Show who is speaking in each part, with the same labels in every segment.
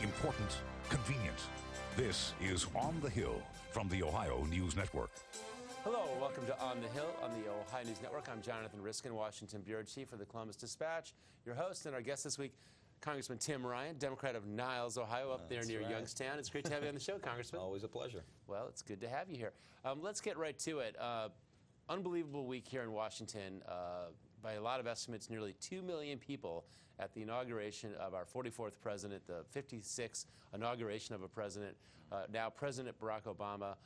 Speaker 1: important, convenient. This is On the Hill from the Ohio News Network.
Speaker 2: Hello, welcome to On the Hill on the Ohio News Network. I'm Jonathan Riskin, Washington Bureau Chief for the Columbus Dispatch. Your host and our guest this week, Congressman Tim Ryan, Democrat of Niles, Ohio, up there near Youngstown. It's great to have you on the show, Congressman.
Speaker 3: Always a pleasure.
Speaker 2: Well, it's good to have you here. Let's get right to it. Unbelievable week here in Washington. By a lot of estimates, nearly 2 million people at the inauguration of our 44th president, the 56th inauguration of a president, now President Barack Obama.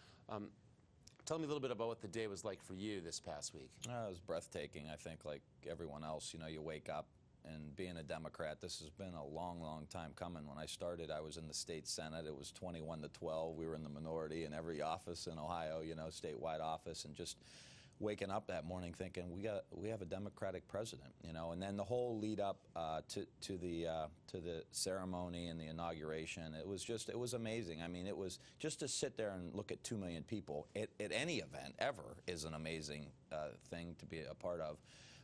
Speaker 2: Tell me a little bit about what the day was like for you this past week.
Speaker 3: It was breathtaking, I think, like everyone else. You know, you wake up, and being a Democrat, this has been a long, long time coming. When I started, I was in the state Senate. It was 21-12. We were in the minority in every office in Ohio, you know, statewide office, and just waking up that morning thinking we have a Democratic president, you know. And then the whole lead up to the ceremony and the inauguration, it was amazing. I mean, it was just to sit there and look at 2 million people at any event ever is an amazing thing to be a part of.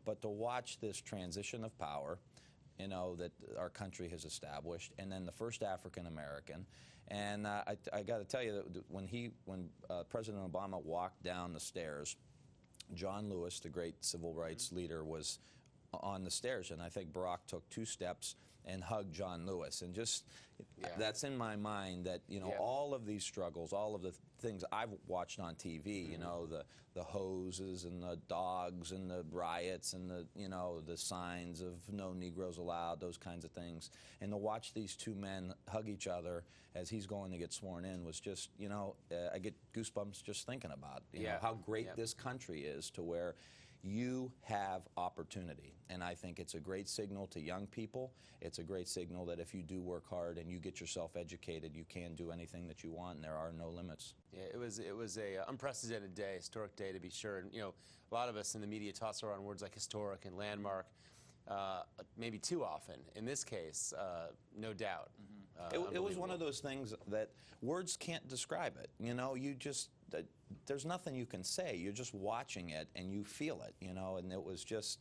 Speaker 3: But to watch this transition of power, you know, that our country has established, and then the first African American, and I got to tell you that when President Obama walked down the stairs, John Lewis, the great civil rights leader, was on the stairs, and I think Barack took 2 steps and hugged John Lewis, and just that's in my mind that, you know, all of these struggles, all of the things I've watched on TV, you know, the hoses and the dogs and the riots and the, you know, the signs of no Negroes allowed, those kinds of things, and to watch these 2 men hug each other as he's going to get sworn in was just, you know, I get goosebumps just thinking about, you know, how great this country is, to where you have opportunity. And I think it's a great signal to young people. It's a great signal that if you do work hard and you get yourself educated, you can do anything that you want, and there are no limits.
Speaker 2: Yeah, it was a unprecedented day, historic day to be sure. And, you know, a lot of us in the media toss around words like historic and landmark, maybe too often. In this case, no doubt.
Speaker 3: It was one of those things that words can't describe it. You know, you just, there's nothing you can say. You're just watching it and you feel it, you know, and it was just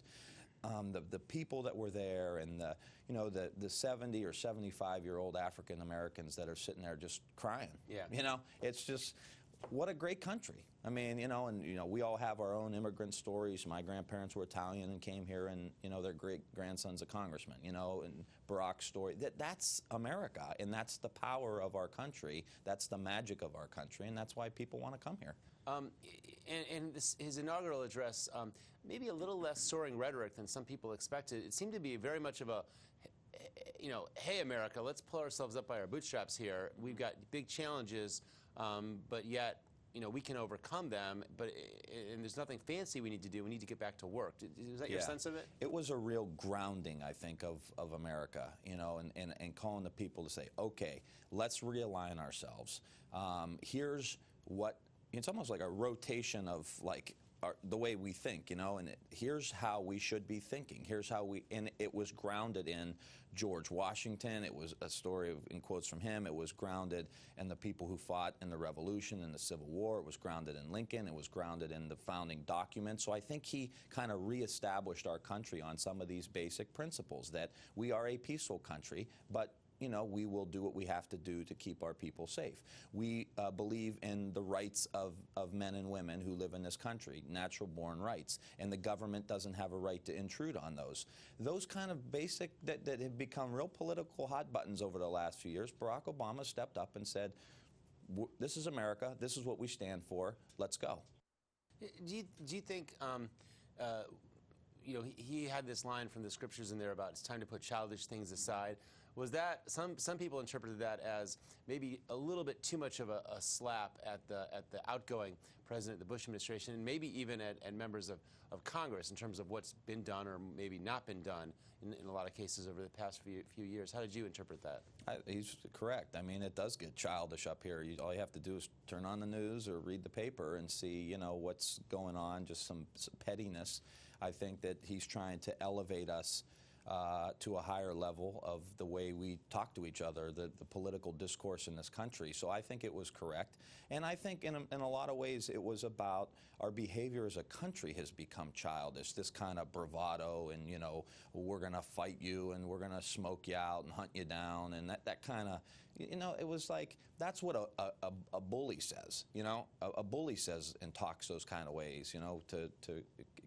Speaker 3: the people that were there, and the 70 or 75-year-old African Americans that are sitting there just crying. Yeah. You know, it's just, what a great country. I mean, you know, and, you know, we all have our own immigrant stories. My grandparents were Italian and came here, and, you know, their great-grandson's a congressman, you know, and Barack's story. That's America, and that's the power of our country. That's the magic of our country, and that's why people want to come here.
Speaker 2: And his inaugural address, maybe a little less soaring rhetoric than some people expected. It seemed to be very much of a, you know, hey, America, let's pull ourselves up by our bootstraps here. We've got big challenges, but yet, you know, we can overcome them, and there's nothing fancy we need to do. We need to get back to work. Is that your sense of it?
Speaker 3: It was a real grounding, I think, of America, you know, and calling the people to say, okay, let's realign ourselves. Here's what, it's almost like a rotation of, like, the way we think, you know, and here's how we should be thinking. Here's how and it was grounded in George Washington. It was a story in quotes from him. It was grounded in the people who fought in the Revolution and the Civil War. It was grounded in Lincoln. It was grounded in the founding documents. So I think he kind of reestablished our country on some of these basic principles, that we are a peaceful country, but, you know, we will do what we have to do to keep our people safe. We believe in the rights of men and women who live in this country, natural-born rights, and the government doesn't have a right to intrude on those. Those kind of basic, that have become real political hot buttons over the last few years, Barack Obama stepped up and said, this is America, this is what we stand for, let's go.
Speaker 2: Do you think, you know, he had this line from the scriptures in there about it's time to put childish things aside. Was that, some people interpreted that as maybe a little bit too much of a slap at the outgoing president of the Bush administration, and maybe even at members of Congress in terms of what's been done or maybe not been done in a lot of cases over the past few years? How did you interpret that?
Speaker 3: He's correct. I mean, it does get childish up here. All you have to do is turn on the news or read the paper and see, you know, what's going on, just some pettiness. I think that he's trying to elevate us to a higher level of the way we talk to each other, the political discourse in this country. So I think it was correct. And I think in a lot of ways it was about our behavior as a country has become childish, this kind of bravado and, you know, we're going to fight you and we're going to smoke you out and hunt you down, and that kind of, you know, it was like, that's what a bully says, you know. A bully says and talks those kind of ways, you know, to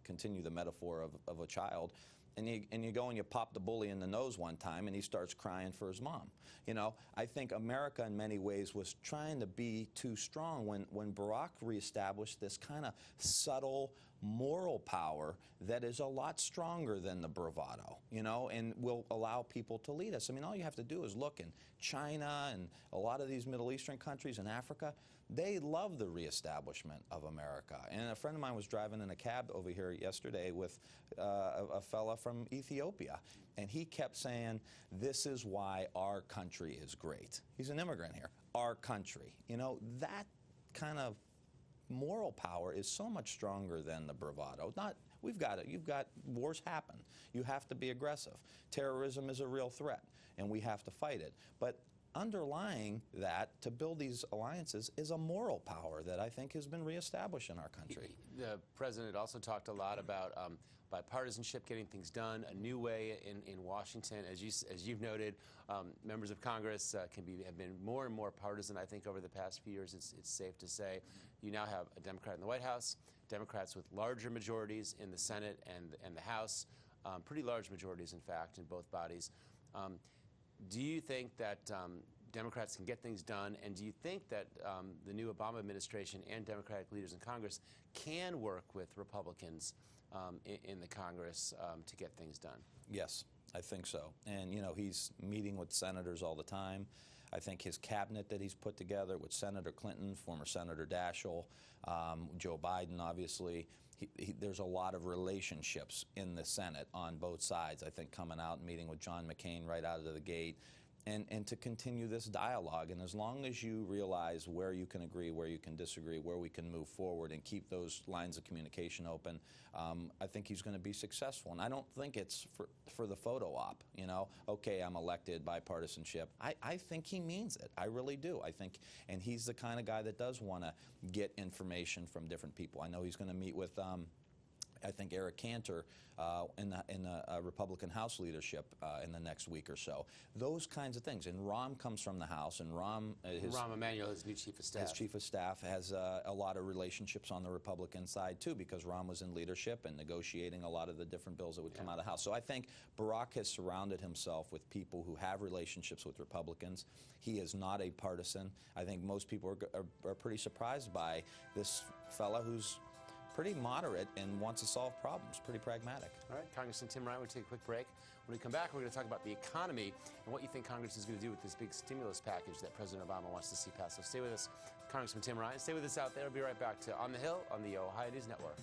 Speaker 3: continue the metaphor of a child. And you go and you pop the bully in the nose one time and he starts crying for his mom. You know, I think America in many ways was trying to be too strong when Barack reestablished this kind of subtle moral power that is a lot stronger than the bravado, you know, and will allow people to lead us. I mean, all you have to do is look in China and a lot of these Middle Eastern countries and Africa. They love the reestablishment of America. And a friend of mine was driving in a cab over here yesterday with a fella from Ethiopia, and he kept saying, this is why our country is great. He's an immigrant here. Our country. You know, that kind of moral power is so much stronger than the bravado. We've got it. You've got wars happen. You have to be aggressive. Terrorism is a real threat, and we have to fight it. But underlying that, to build these alliances, is a moral power that I think has been reestablished in our country.
Speaker 2: The president also talked a lot about bipartisanship, getting things done, a new way in Washington. As you've noted, members of Congress have been more and more partisan, I think, over the past few years. It's safe to say. You now have a Democrat in the White House, Democrats with larger majorities in the Senate and the House, pretty large majorities, in fact, in both bodies. Do you think that Democrats can get things done, and do you think that the new Obama administration and Democratic leaders in Congress can work with Republicans in the Congress to get things done?
Speaker 3: Yes, I think so. And, you know, he's meeting with senators all the time. I think his cabinet that he's put together with Senator Clinton, former Senator Daschle, Joe Biden, obviously, there's a lot of relationships in the Senate on both sides, I think, coming out and meeting with John McCain right out of the gate, and to continue this dialogue. And as long as you realize where you can agree, where you can disagree, where we can move forward and keep those lines of communication open, I think he's going to be successful. And I don't think it's for the photo op, you know, okay, I'm elected, bipartisanship. I think he means it. I really do. I think, and he's the kind of guy that does want to get information from different people. I know he's going to meet with I think Eric Cantor in the Republican House leadership in the next week or so. Those kinds of things. And Rahm comes from the House, and Rahm
Speaker 2: Emanuel, his new chief of staff.
Speaker 3: His chief of staff has a lot of relationships on the Republican side too, because Rahm was in leadership and negotiating a lot of the different bills that would come out of the House. So I think Barack has surrounded himself with people who have relationships with Republicans. He is not a partisan. I think most people are pretty surprised by this fella who's pretty moderate and wants to solve problems, pretty pragmatic.
Speaker 2: All right, Congressman Tim Ryan, we'll take a quick break. When we come back, we're going to talk about the economy and what you think Congress is going to do with this big stimulus package that President Obama wants to see passed. So stay with us, Congressman Tim Ryan. Stay with us out there. We'll be right back to On the Hill on the Ohio News Network.